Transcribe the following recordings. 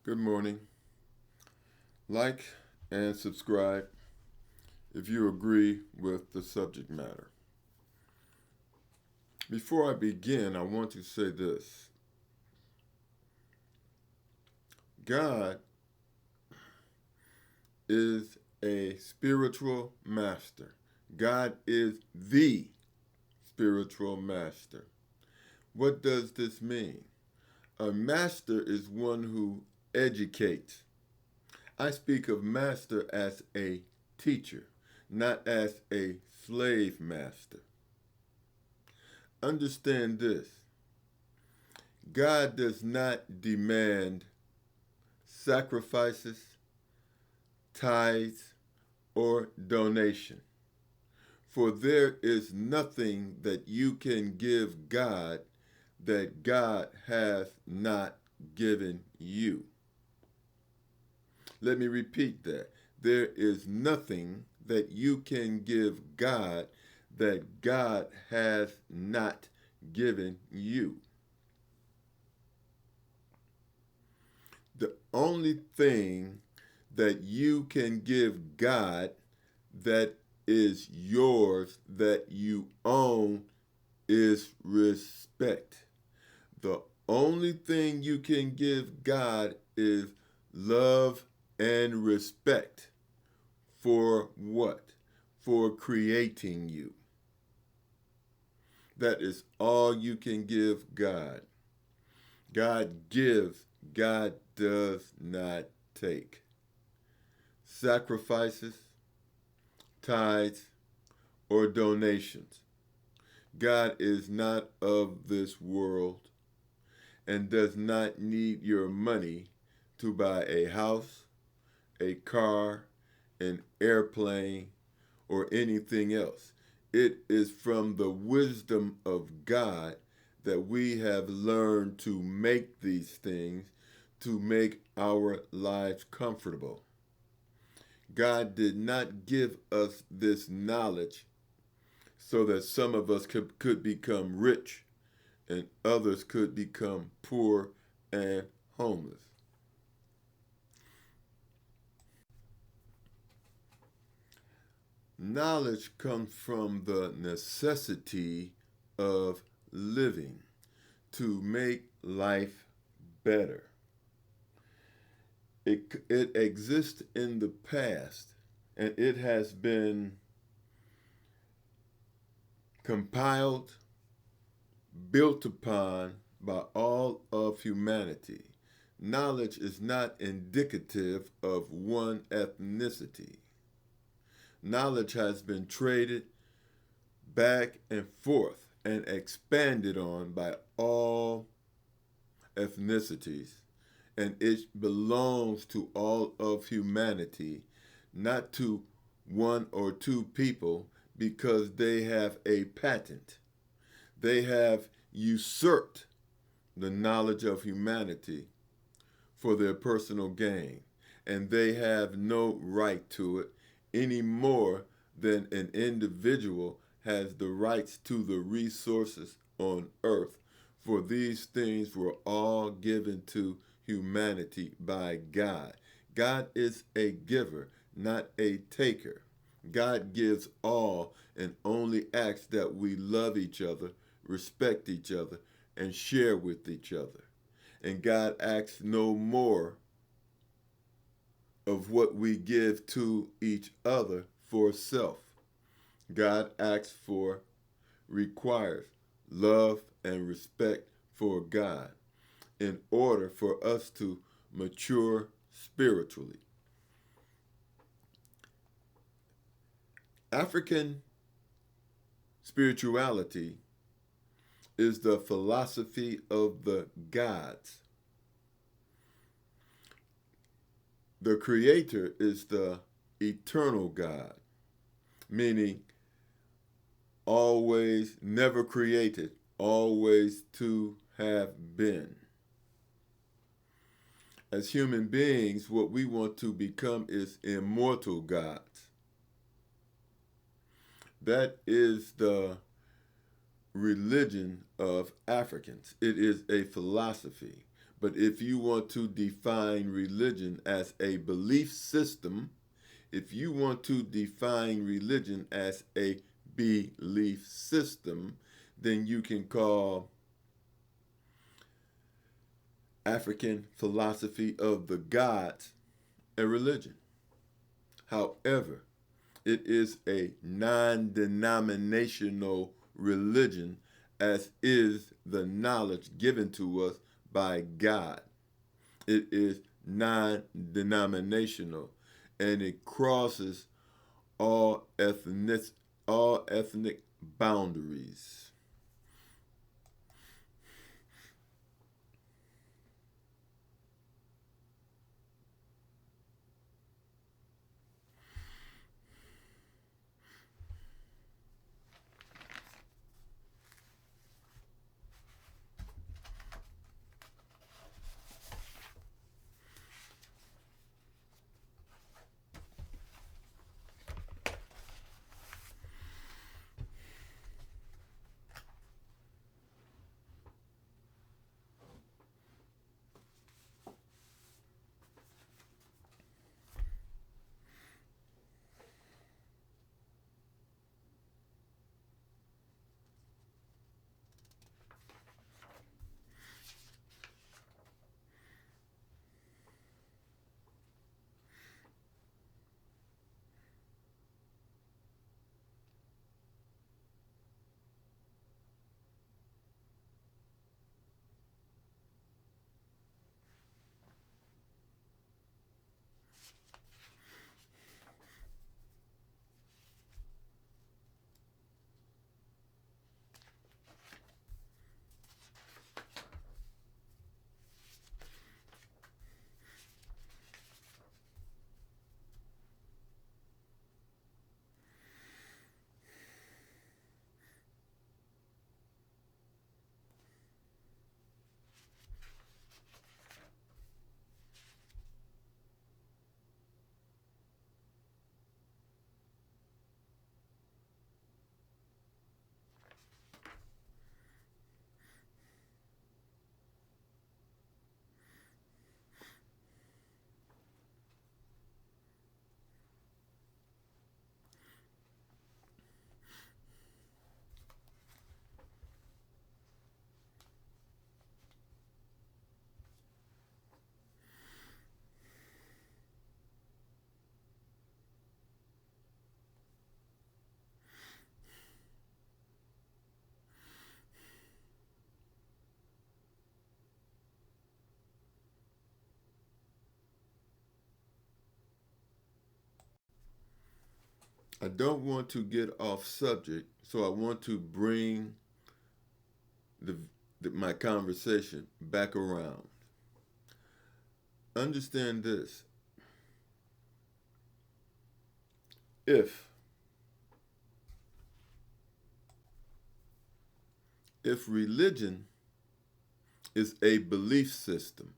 Good morning. Like and subscribe if you agree with the subject matter. Before I begin, I want to say this. God is a spiritual master. God is the spiritual master. What does this mean? A master is one who educates. I speak of master as a teacher, not as a slave master. Understand this. God does not demand sacrifices, tithes, or donation. For there is nothing that you can give God that God has not given you. Let me repeat that. There is nothing that you can give God that God has not given you. The only thing that you can give God that is yours, that you own, is respect. The only thing you can give God is love and respect. For what? For creating you. That is all you can give God. God gives, God does not take. Sacrifices, tithes, or donations. God is not of this world and does not need your money to buy a house, a car, an airplane, or anything else. It is from the wisdom of God that we have learned to make these things to make our lives comfortable. God did not give us this knowledge so that some of us could become rich and others could become poor and homeless. Knowledge comes from the necessity of living to make life better. It exists in the past and it has been compiled, built upon by all of humanity. Knowledge is not indicative of one ethnicity. Knowledge has been traded back and forth and expanded on by all ethnicities, and it belongs to all of humanity, not to one or two people because they have a patent. They have usurped the knowledge of humanity for their personal gain, and they have no right to it any more than an individual has the rights to the resources on earth, for these things were all given to humanity by God. God is a giver, not a taker. God gives all and only asks that we love each other, respect each other, and share with each other. And God asks no more of what we give to each other for self. God asks for, requires love and respect for God in order for us to mature spiritually. African spirituality is the philosophy of the gods. The Creator is the eternal God, meaning always, never created, always to have been. As human beings, what we want to become is immortal gods. That is the religion of Africans. It is a philosophy. But if you want to define religion as a belief system, if you want to define religion as a belief system, then you can call African philosophy of the gods a religion. However, it is a non denominational religion, as is the knowledge given to us by God. It is non denominational, and it crosses all ethnic boundaries. I don't want to get off subject, so I want to bring the, my conversation back around. Understand this. If religion is a belief system,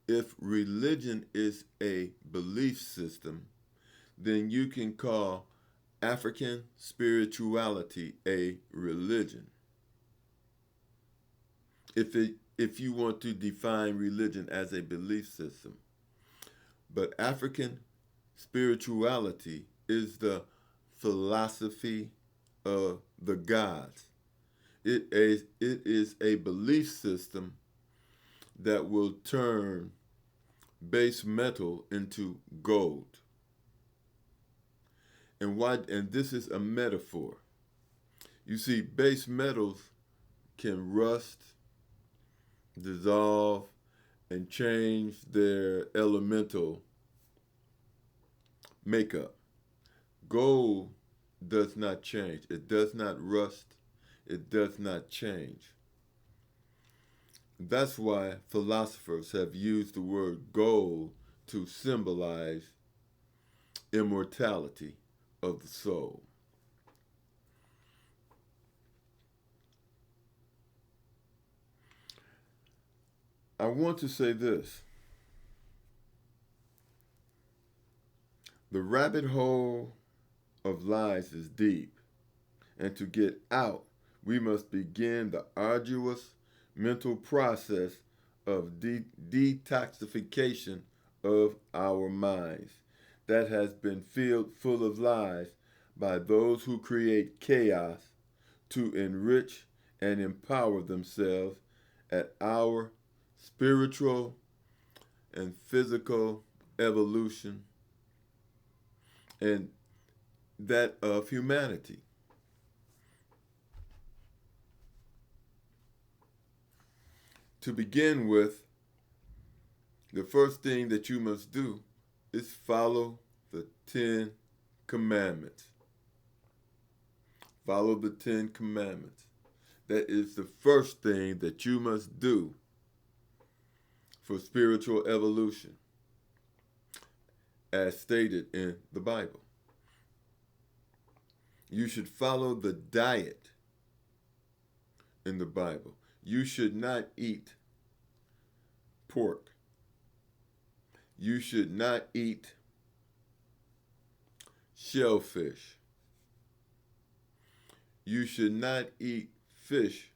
if religion is a belief system, then you can call African spirituality a religion. If you want to define religion as a belief system. But African spirituality is the philosophy of the gods. It is a belief system that will turn base metal into gold. And this is a metaphor. You see, base metals can rust, dissolve, and change their elemental makeup. Gold does not change. It does not rust. It does not change. That's why philosophers have used the word gold to symbolize immortality of the soul. I want to say this. The rabbit hole of lies is deep, and to get out, we must begin the arduous mental process of detoxification of our minds that has been filled full of lies by those who create chaos to enrich and empower themselves at our spiritual and physical evolution and that of humanity. To begin with, the first thing that you must do is follow the 10 Commandments. Follow the 10 Commandments. That is the first thing that you must do for spiritual evolution, as stated in the Bible. You should follow the diet in the Bible. You should not eat pork. You should not eat shellfish. You should not eat fish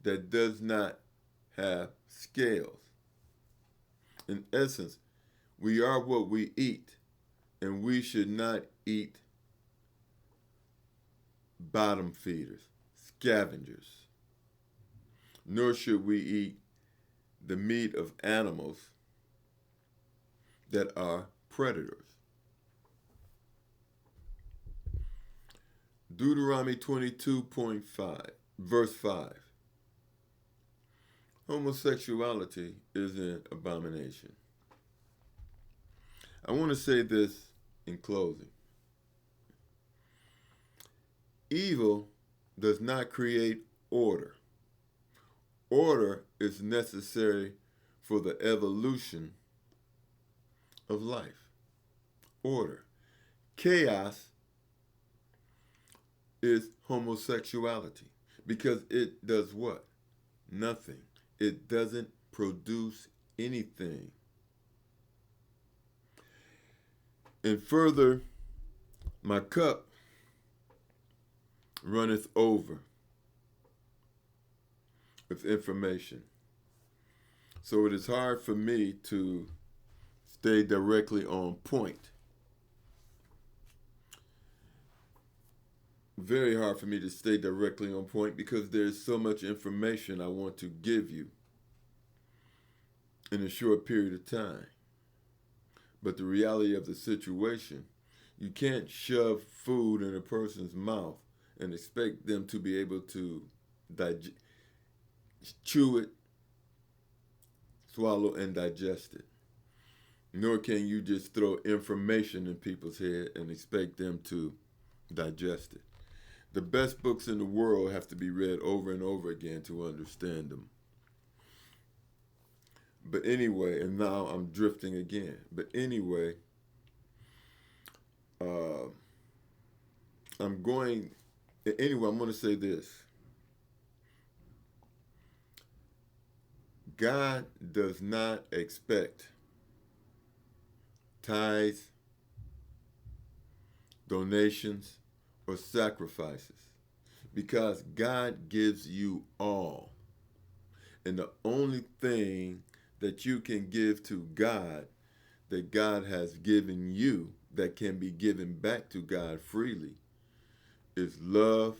that does not have scales. In essence, we are what we eat, and we should not eat bottom feeders, scavengers, nor should we eat the meat of animals that are predators. Deuteronomy 22.5, verse 5. Homosexuality is an abomination. I want to say this in closing. Evil does not create order. Order is necessary for the evolution of life. Order. Chaos is homosexuality because it does what? Nothing. It doesn't produce anything. And further, my cup runneth over with information. So it is hard for me to stay directly on point. Very hard for me to stay directly on point because there's so much information I want to give you in a short period of time. But the reality of the situation, you can't shove food in a person's mouth and expect them to be able to chew it, swallow, and digest it. Nor can you just throw information in people's head and expect them to digest it. The best books in the world have to be read over and over again to understand them. But anyway, and now I'm drifting again. But anyway, I'm going to say this. God does not expect tithes, donations, or sacrifices because God gives you all. And the only thing that you can give to God that God has given you that can be given back to God freely is love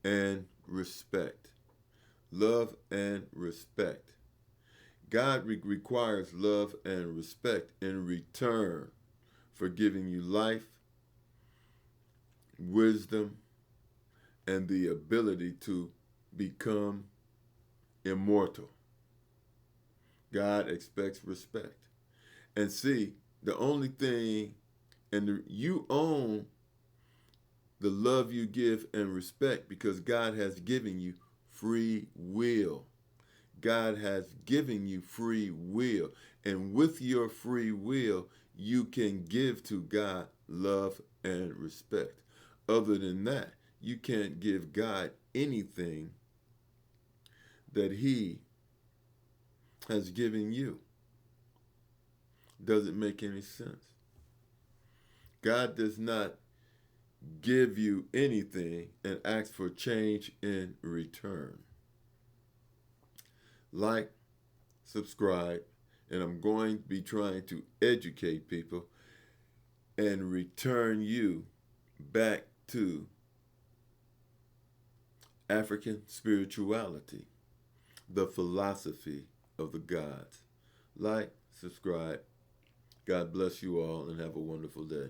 and respect. Love and respect. God requires love and respect in return for giving you life, wisdom, and the ability to become immortal. God expects respect. And see, the only thing, you own the love you give and respect because God has given you free will. God has given you free will. And with your free will, you can give to God love and respect. Other than that, you can't give God anything that He has given you. Doesn't make any sense. God does not give you anything and ask for change in return. Like, subscribe, and I'm going to be trying to educate people and return you back to African spirituality, the philosophy of the gods. Like, subscribe. God bless you all and have a wonderful day.